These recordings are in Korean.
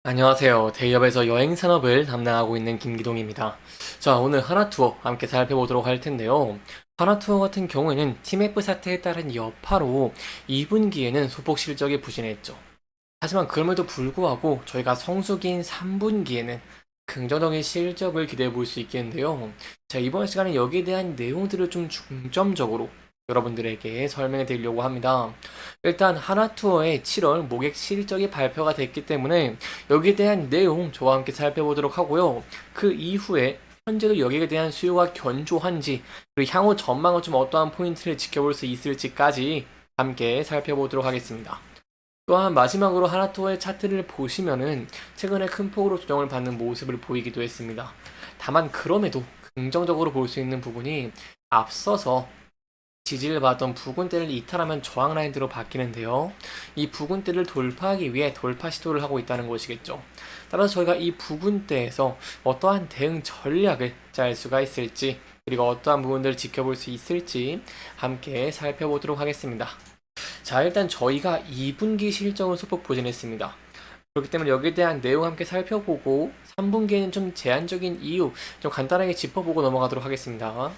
안녕하세요. 대기업에서 여행 산업을 담당하고 있는 김기동입니다. 자, 오늘 하나투어 함께 살펴보도록 할 텐데요. 하나투어 같은 경우에는 TMF 사태에 따른 여파로 2분기에는 소폭 실적이 부진했죠. 하지만 그럼에도 불구하고 저희가 성수기인 3분기에는 긍정적인 실적을 기대해 볼 수 있겠는데요. 자, 이번 시간에 여기에 대한 내용들을 좀 중점적으로 여러분들에게 설명해 드리려고 합니다. 일단 하나투어의 7월 모객 실적이 발표가 됐기 때문에 여기에 대한 내용 저와 함께 살펴보도록 하고요. 그 이후에 현재도 여기에 대한 수요가 견조한지, 그리고 향후 전망을 좀 어떠한 포인트를 지켜볼 수 있을지까지 함께 살펴보도록 하겠습니다. 또한 마지막으로 하나투어의 차트를 보시면은 최근에 큰 폭으로 조정을 받는 모습을 보이기도 했습니다. 다만 그럼에도 긍정적으로 볼 수 있는 부분이 앞서서 지지를 받았던 부근대를 이탈하면 저항 라인으로 바뀌는데요. 이 부근대를 돌파하기 위해 돌파 시도를 하고 있다는 것이겠죠. 따라서 저희가 이 부근대에서 어떠한 대응 전략을 짤 수가 있을지, 그리고 어떠한 부분들을 지켜볼 수 있을지 함께 살펴보도록 하겠습니다. 자, 일단 저희가 2분기 실적을 소폭 부진했습니다. 그렇기 때문에 여기에 대한 내용 함께 살펴보고 3분기에는 좀 제한적인 이유 좀 간단하게 짚어보고 넘어가도록 하겠습니다.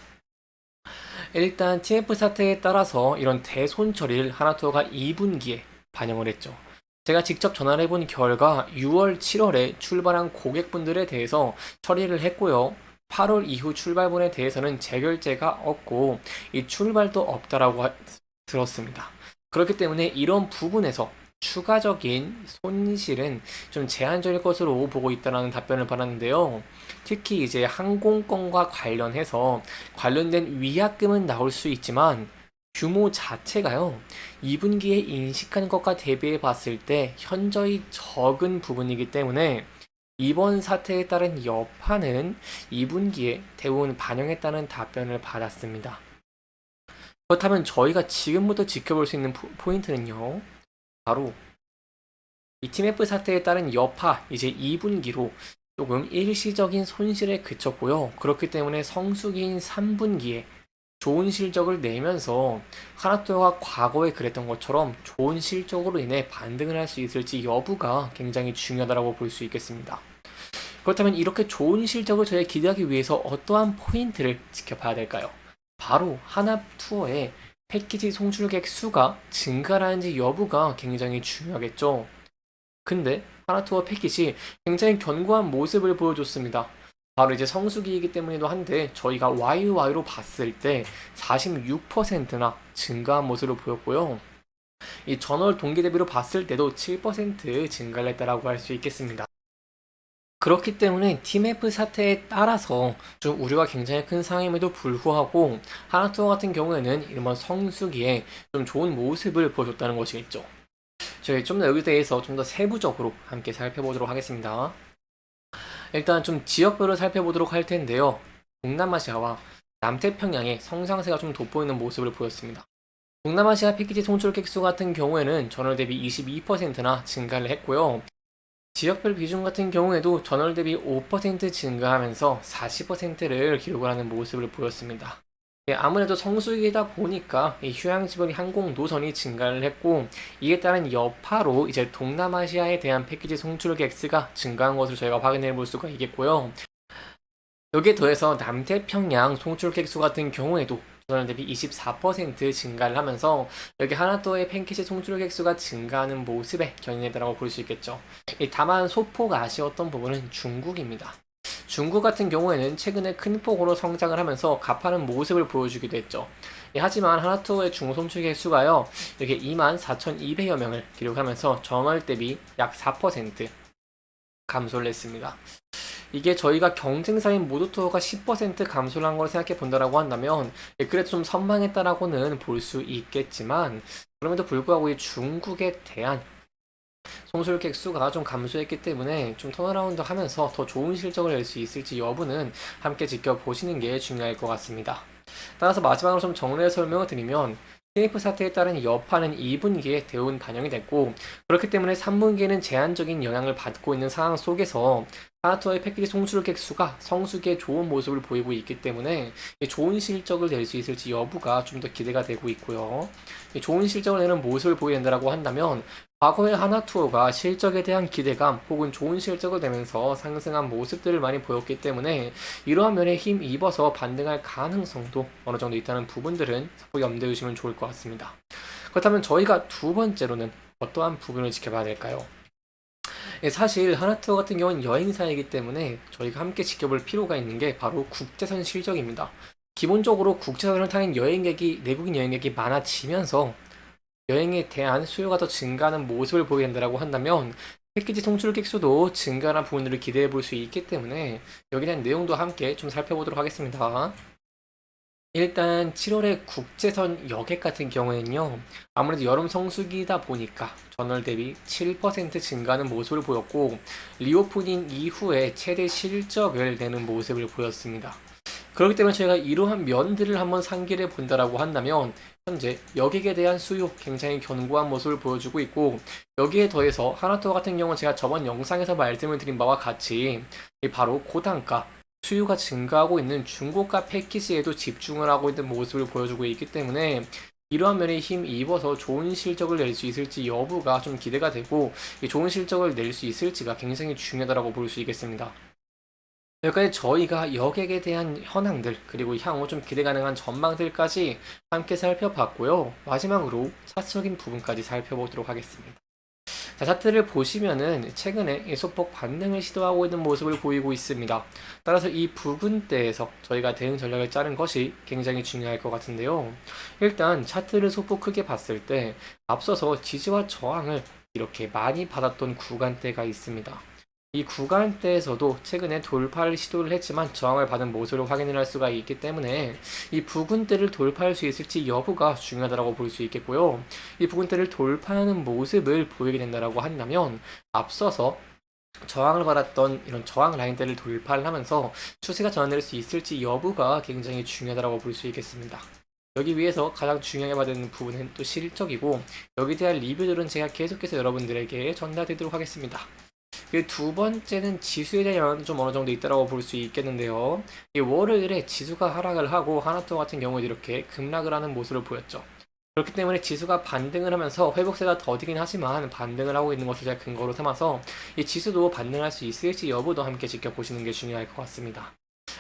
일단 TF 사태에 따라서 이런 대손 처리를 하나투어가 2분기에 반영을 했죠. 제가 직접 전화를 해본 결과 6월, 7월에 출발한 고객분들에 대해서 처리를 했고요. 8월 이후 출발분에 대해서는 재결제가 없고 이 출발도 없다라고 들었습니다. 그렇기 때문에 이런 부분에서 추가적인 손실은 좀 제한적일 것으로 보고 있다는 답변을 받았는데요. 특히 이제 항공권과 관련해서 관련된 위약금은 나올 수 있지만 규모 자체가요. 2분기에 인식한 것과 대비해 봤을 때 현저히 적은 부분이기 때문에 이번 사태에 따른 여파는 2분기에 대부분 반영했다는 답변을 받았습니다. 그렇다면 저희가 지금부터 지켜볼 수 있는 포인트는요. 바로 이 TMF 사태에 따른 여파 이제 2분기로 조금 일시적인 손실에 그쳤고요. 그렇기 때문에 성수기인 3분기에 좋은 실적을 내면서 하나투어가 과거에 그랬던 것처럼 좋은 실적으로 인해 반등을 할 수 있을지 여부가 굉장히 중요하다고 볼 수 있겠습니다. 그렇다면 이렇게 좋은 실적을 저희 기대하기 위해서 어떠한 포인트를 지켜봐야 될까요? 바로 하나투어의 패키지 송출객 수가 증가하는지 여부가 굉장히 중요하겠죠. 근데 하나투어 패키지 굉장히 견고한 모습을 보여줬습니다. 바로 이제 성수기이기 때문이기도 한데 저희가 YY로 봤을 때 46%나 증가한 모습을 보였고요. 이 전월 동기 대비로 봤을 때도 7% 증가를 했다라고 할 수 있겠습니다. 그렇기 때문에 TMF 사태에 따라서 좀 우려가 굉장히 큰 상황임에도 불구하고 하나투어 같은 경우에는 이번 성수기에 좀 좋은 모습을 보여줬다는 것이겠죠. 저희 좀 더 여기에 대해서 좀 더 세부적으로 함께 살펴보도록 하겠습니다. 일단 좀 지역별로 살펴보도록 할 텐데요. 동남아시아와 남태평양의 성장세가 좀 돋보이는 모습을 보였습니다. 동남아시아 패키지 송출객 수 같은 경우에는 전월 대비 22%나 증가를 했고요. 지역별 비중 같은 경우에도 전월 대비 5% 증가하면서 40%를 기록을 하는 모습을 보였습니다. 예, 아무래도 성수기다 보니까 이 휴양 지역 항공 노선이 증가를 했고 이에 따른 여파로 이제 동남아시아에 대한 패키지 송출객 수가 증가한 것을 저희가 확인해 볼 수가 있겠고요. 여기에 더해서 남태평양 송출객 수 같은 경우에도 전월 대비 24% 증가를 하면서 여기 하나또의 패키지 송출객 수가 증가하는 모습에 견인했다고 볼 수 있겠죠. 다만 소폭 아쉬웠던 부분은 중국입니다. 중국 같은 경우에는 최근에 큰 폭으로 성장을 하면서 가파른 모습을 보여주기도 했죠. 하지만 하나투어의 중송출객 수가요, 이렇게 24,200여 명을 기록하면서 전월 대비 약 4% 감소를 했습니다. 이게 저희가 경쟁사인 모도투어가 10% 감소를 한 걸 생각해 본다라고 한다면 그래도 좀 선방했다라고는 볼 수 있겠지만 그럼에도 불구하고 이 중국에 대한 송출객 수가 좀 감소했기 때문에 좀 턴어라운드 하면서 더 좋은 실적을 낼 수 있을지 여부는 함께 지켜보시는 게 중요할 것 같습니다. 따라서 마지막으로 좀 정리해 설명을 드리면 TF 사태에 따른 여파는 2분기에 대운 반영이 됐고 그렇기 때문에 3분기에는 제한적인 영향을 받고 있는 상황 속에서 하나투어의 패키지 송출객 수가 성수기에 좋은 모습을 보이고 있기 때문에 좋은 실적을 낼 수 있을지 여부가 좀 더 기대가 되고 있고요. 좋은 실적을 내는 모습을 보여낸다고 한다면 과거의 하나투어가 실적에 대한 기대감 혹은 좋은 실적을 내면서 상승한 모습들을 많이 보였기 때문에 이러한 면에 힘 입어서 반등할 가능성도 어느 정도 있다는 부분들은 염두에 두시면 좋을 것 같습니다. 그렇다면 저희가 두 번째로는 어떠한 부분을 지켜봐야 될까요? 사실 하나투어 같은 경우는 여행사이기 때문에 저희가 함께 지켜볼 필요가 있는 게 바로 국제선 실적입니다. 기본적으로 국제선을 타는 여행객이 내국인 여행객이 많아지면서 여행에 대한 수요가 더 증가하는 모습을 보게 된다고 한다면 패키지 송출객 수도 증가하는 부분들을 기대해 볼 수 있기 때문에 여기에 대한 내용도 함께 좀 살펴보도록 하겠습니다. 일단 7월에 국제선 여객 같은 경우에는요, 아무래도 여름 성수기다 보니까 전월 대비 7% 증가하는 모습을 보였고 리오프닝 이후에 최대 실적을 내는 모습을 보였습니다. 그렇기 때문에 저희가 이러한 면들을 한번 상기를 본다라고 한다면 현재 여객에 대한 수요 굉장히 견고한 모습을 보여주고 있고, 여기에 더해서 하나투어 같은 경우는 제가 저번 영상에서 말씀을 드린 바와 같이 바로 고단가 수요가 증가하고 있는 중고가 패키지에도 집중을 하고 있는 모습을 보여주고 있기 때문에 이러한 면에 힘 입어서 좋은 실적을 낼 수 있을지 여부가 좀 기대가 되고, 좋은 실적을 낼 수 있을지가 굉장히 중요하다고 볼 수 있겠습니다. 여기까지 저희가 여객에 대한 현황들 그리고 향후 좀 기대 가능한 전망들까지 함께 살펴봤고요. 마지막으로 차트적인 부분까지 살펴보도록 하겠습니다. 자, 차트를 보시면은 최근에 소폭 반등을 시도하고 있는 모습을 보이고 있습니다. 따라서 이 부분대에서 저희가 대응 전략을 짜는 것이 굉장히 중요할 것 같은데요. 일단 차트를 소폭 크게 봤을 때 앞서서 지지와 저항을 이렇게 많이 받았던 구간대가 있습니다. 이 구간대에서도 최근에 돌파를 시도를 했지만 저항을 받은 모습을 확인을 할 수가 있기 때문에 이 부근대를 돌파할 수 있을지 여부가 중요하다고 볼 수 있겠고요. 이 부근대를 돌파하는 모습을 보이게 된다고 한다면 앞서서 저항을 받았던 이런 저항 라인대를 돌파를 하면서 추세가 전환될 수 있을지 여부가 굉장히 중요하다고 볼 수 있겠습니다. 여기 위해서 가장 중요하게 받는 부분은 또 실적이고, 여기에 대한 리뷰들은 제가 계속해서 여러분들에게 전달드리도록 하겠습니다. 그 두 번째는 지수에 대한 영향도 좀 어느 정도 있다고 볼 수 있겠는데요. 이 월요일에 지수가 하락을 하고 하나투어 같은 경우에도 이렇게 급락을 하는 모습을 보였죠. 그렇기 때문에 지수가 반등을 하면서 회복세가 더디긴 하지만 반등을 하고 있는 것을 제가 근거로 삼아서 이 지수도 반등할 수 있을지 여부도 함께 지켜보시는 게 중요할 것 같습니다.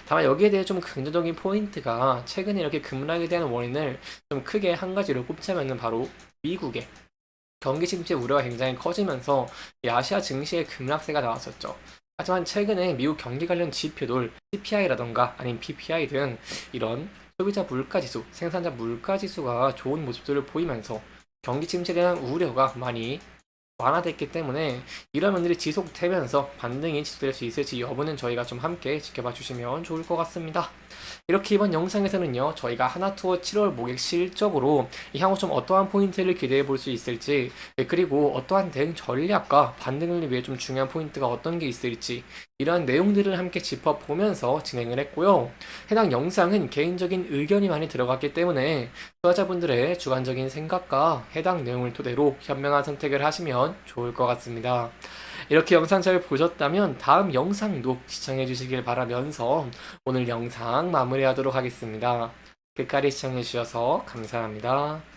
다만 여기에 대해 좀 긍정적인 포인트가 최근에 이렇게 급락에 대한 원인을 좀 크게 한 가지로 꼽자면은 바로 미국의 경기 침체 우려가 굉장히 커지면서 아시아 증시의 급락세가 나왔었죠. 하지만 최근에 미국 경기 관련 지표들 CPI라던가 아니면 PPI 등 이런 소비자 물가지수, 생산자 물가지수가 좋은 모습들을 보이면서 경기 침체에 대한 우려가 많이 완화됐기 때문에 이런 면들이 지속되면서 반등이 지속될 수 있을지 여부는 저희가 좀 함께 지켜봐 주시면 좋을 것 같습니다. 이렇게 이번 영상에서는요, 저희가 하나투어 7월 모객 실적으로 향후 좀 어떠한 포인트를 기대해 볼 수 있을지, 그리고 어떠한 대응 전략과 반등을 위해 좀 중요한 포인트가 어떤 게 있을지 이러한 내용들을 함께 짚어보면서 진행을 했고요. 해당 영상은 개인적인 의견이 많이 들어갔기 때문에 투자자분들의 주관적인 생각과 해당 내용을 토대로 현명한 선택을 하시면 좋을 것 같습니다. 이렇게 영상 잘 보셨다면 다음 영상도 시청해 주시길 바라면서 오늘 영상 마무리하도록 하겠습니다. 끝까지 시청해 주셔서 감사합니다.